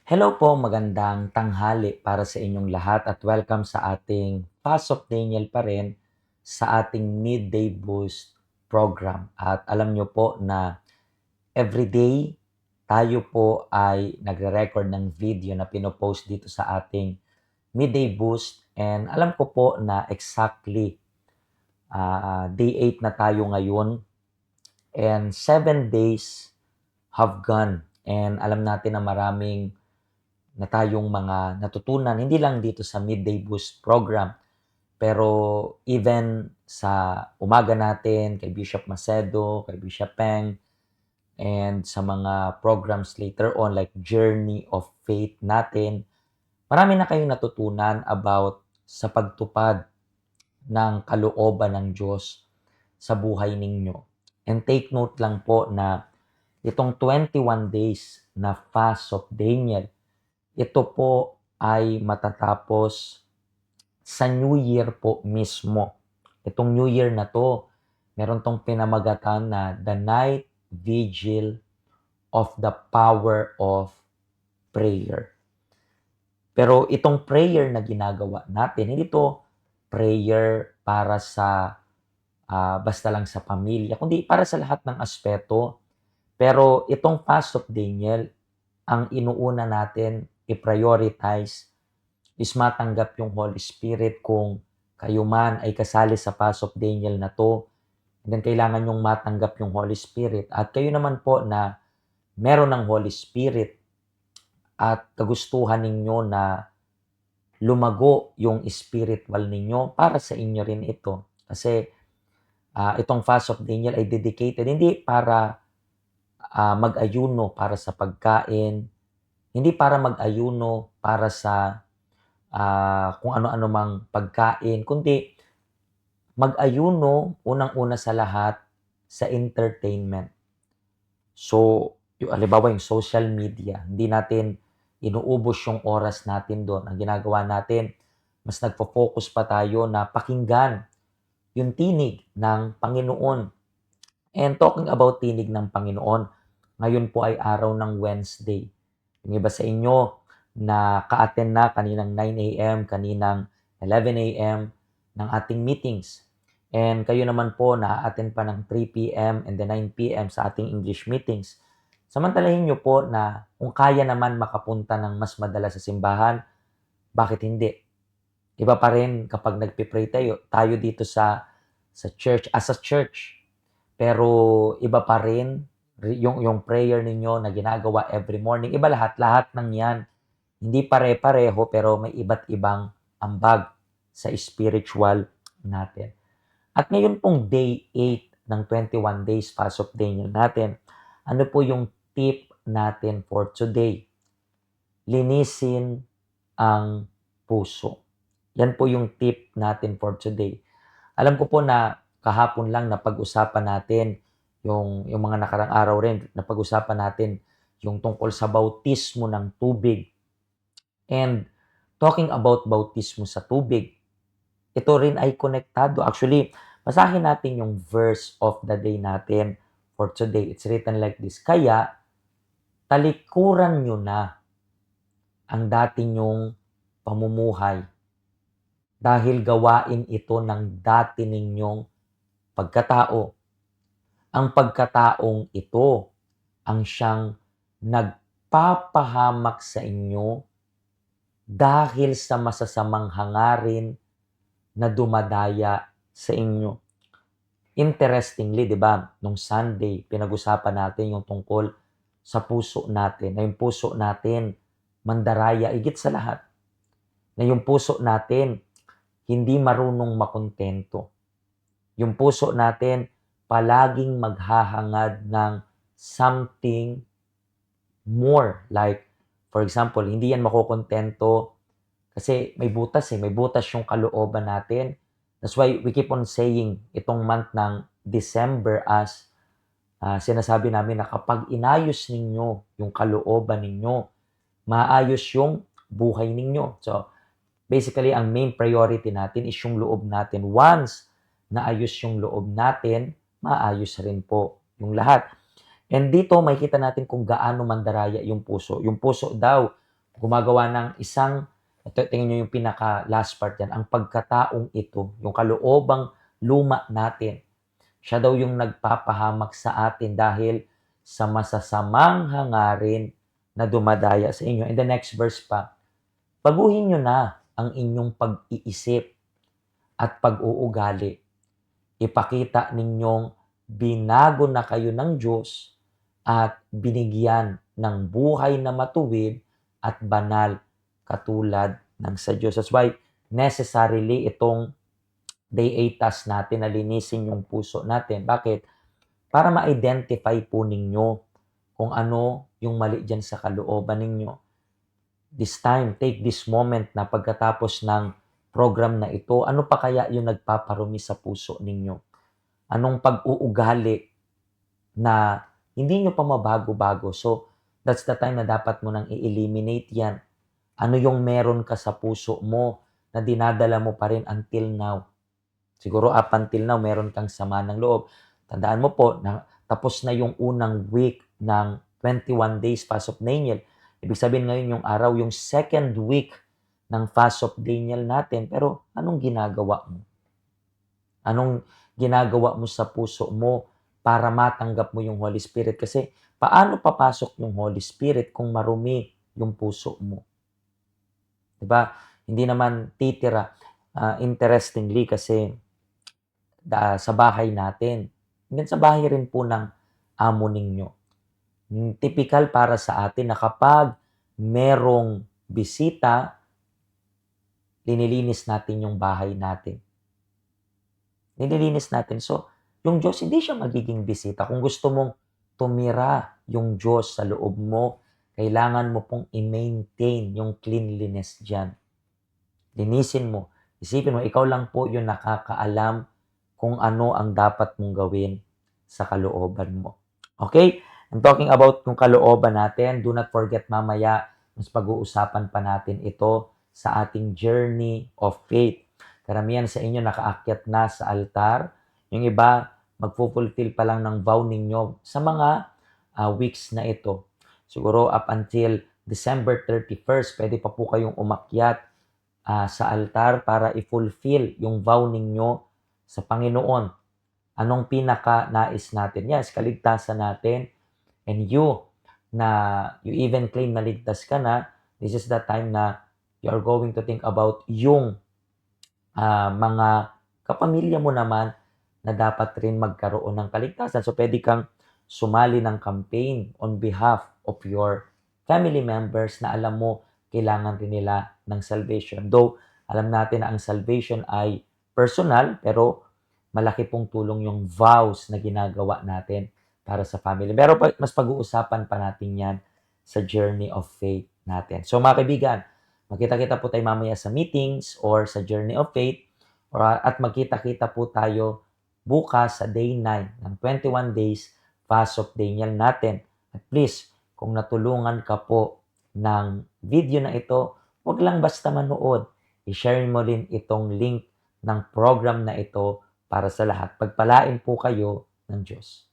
Hello po, magandang tanghali para sa inyong lahat at welcome sa ating Pasok Daniel pa rin sa ating Midday Boost program. At alam nyo po na everyday tayo po ay nagre-record ng video na pinopost dito sa ating Midday Boost and alam ko po na exactly day 8 na tayo ngayon and 7 days have gone and alam natin na maraming na tayong mga natutunan, hindi lang dito sa Midday Boost program, pero even sa umaga natin, kay Bishop Macedo, kay Bishop Peng, and sa mga programs later on like Journey of Faith natin, marami na kayong natutunan about sa pagtupad ng kalooban ng Diyos sa buhay ninyo. And take note lang po na itong 21 days na fast of Daniel, ito po ay matatapos sa New Year po mismo. Itong New Year na to, meron tong pinamagatan na The Night Vigil of the Power of Prayer. Pero itong prayer na ginagawa natin, hindi to prayer para sa basta lang sa pamilya, kundi para sa lahat ng aspeto. Pero itong Fast of Daniel, ang inuuna natin i-prioritize is matanggap yung Holy Spirit kung kayo man ay kasali sa Fast of Daniel na to. And then kailangan yung matanggap yung Holy Spirit. At kayo naman po na meron ng Holy Spirit at kagustuhan ninyo na lumago yung spiritual ninyo, para sa inyo rin ito. Kasi itong Fast of Daniel ay dedicated hindi para mag-ayuno para sa pagkain, hindi para mag-ayuno para sa kung ano-ano mang pagkain, kundi mag-ayuno unang-una sa lahat sa entertainment. So, yung halimbawa yung social media, hindi natin inuubos yung oras natin doon. Ang ginagawa natin, mas nagfo-focus pa tayo na pakinggan yung tinig ng Panginoon. And talking about tinig ng Panginoon, ngayon po ay araw ng Wednesday. Yung iba sa inyo na ka-attend na kaninang 9 a.m., kaninang 11 a.m. ng ating meetings. And kayo naman po na-attend pa ng 3 p.m. and then 9 p.m. sa ating English meetings. Samantalahin nyo po na kung kaya naman makapunta ng mas madalas sa simbahan, bakit hindi? Iba pa rin kapag nagpipray tayo dito sa church, as a church. Pero iba pa rin yung prayer ninyo na ginagawa every morning. Iba lahat ng yan. Hindi pare-pareho pero may iba't ibang ambag sa spiritual natin. At ngayon pong day 8 ng 21 days fast of Daniel natin, ano po yung tip natin for today? Linisin ang puso. Yan po yung tip natin for today. Alam ko po na kahapon lang napag-usapan natin yung mga nakarang araw rin, napag-usapan natin yung tungkol sa bautismo ng tubig. And talking about bautismo sa tubig, ito rin ay konektado. Actually, basahin natin yung verse of the day natin for today. It's written like this: kaya talikuran nyo na ang dati nyong pamumuhay dahil gawain ito ng dati ninyong pagkatao. Ang pagkataong ito ang siyang nagpapahamak sa inyo dahil sa masasamang hangarin na dumadaya sa inyo. Interestingly, di ba, nung Sunday, pinag-usapan natin yung tungkol sa puso natin, na yung puso natin mandaraya higit sa lahat. Na yung puso natin hindi marunong makontento. Yung puso natin palaging maghahangad ng something more. Like, for example, hindi yan makokontento kasi may butas may butas yung kalooban natin. That's why we keep on saying itong month ng December as sinasabi namin na kapag inayos ninyo yung kalooban ninyo, maayos yung buhay ninyo. So, basically, ang main priority natin is yung loob natin. Once naayos yung loob natin, maayos rin po yung lahat. And dito, makikita natin kung gaano mandaraya yung puso. Yung puso daw, Gumagawa ng isang, ito tingnan niyo yung pinaka last part diyan, ang pagkataong ito, yung kaloobang luma natin, siya daw yung nagpapahamak sa atin dahil sa masasamang hangarin na dumadaya sa inyo. In the next verse pa, baguhin niyo na ang inyong pag-iisip at pag-uugali. Ipakita ninyong binago na kayo ng Diyos at binigyan ng buhay na matuwid at banal katulad ng sa Diyos. That's why necessarily itong day 8 task natin na linisin yung puso natin. Bakit? Para ma-identify po ninyo kung ano yung mali dyan sa kalooban ninyo. This time, take this moment na pagkatapos ng program na ito, ano pa kaya yung nagpaparumi sa puso ninyo? Anong pag-uugali na hindi nyo pa mabago-bago? So, that's the time na dapat mo nang i-eliminate yan. Ano yung meron ka sa puso mo na dinadala mo pa rin until now? Siguro up until now, meron kang sama ng loob. Tandaan mo po na tapos na yung unang week ng 21 days fast of Daniel. Ibig sabihin ngayon yung araw, yung second week ng fast of Daniel natin. Pero anong ginagawa mo? Anong ginagawa mo sa puso mo para matanggap mo yung Holy Spirit? Kasi paano papasok yung Holy Spirit kung marumi yung puso mo? Diba? Hindi naman titira. Interestingly, kasi sa bahay natin, hanggang sa bahay rin po ng amo ninyo. Typical para sa atin na kapag merong bisita, linilinis natin yung bahay natin. Nililinis natin. So, yung Diyos, hindi siya magiging bisita. Kung gusto mong tumira yung Diyos sa loob mo, kailangan mo pong i-maintain yung cleanliness dyan. Linisin mo. Isipin mo, ikaw lang po yung nakakaalam kung ano ang dapat mong gawin sa kalooban mo. Okay? I'm talking about yung kalooban natin. Do not forget mamaya, mas pag-uusapan pa natin ito sa ating journey of faith. Karamihan sa inyo nakaakyat na sa altar. Yung iba, magfulfill pa lang ng vow ninyo sa mga weeks na ito. Siguro up until December 31st, pwede pa po kayong umakyat sa altar para i-fulfill yung vow ninyo sa Panginoon. Anong pinaka-nais natin? Yes, kaligtasan natin. And you even claim na ligtas ka na, this is the time na you are going to think about yung mga kapamilya mo naman na dapat rin magkaroon ng kaligtasan. So, pwede kang sumali ng campaign on behalf of your family members na alam mo kailangan rin nila ng salvation. Though, alam natin na ang salvation ay personal, pero malaki pong tulong yung vows na ginagawa natin para sa family. Pero mas pag-uusapan pa natin yan sa journey of faith natin. So mga kaibigan, magkita-kita po tayo mamaya sa meetings or sa journey of faith at magkita-kita po tayo bukas sa day 9 ng 21 days fast of Daniel natin. At please, kung natulungan ka po ng video na ito, huwag lang basta manood. I-share mo rin itong link ng program na ito para sa lahat. Pagpalain po kayo ng Diyos.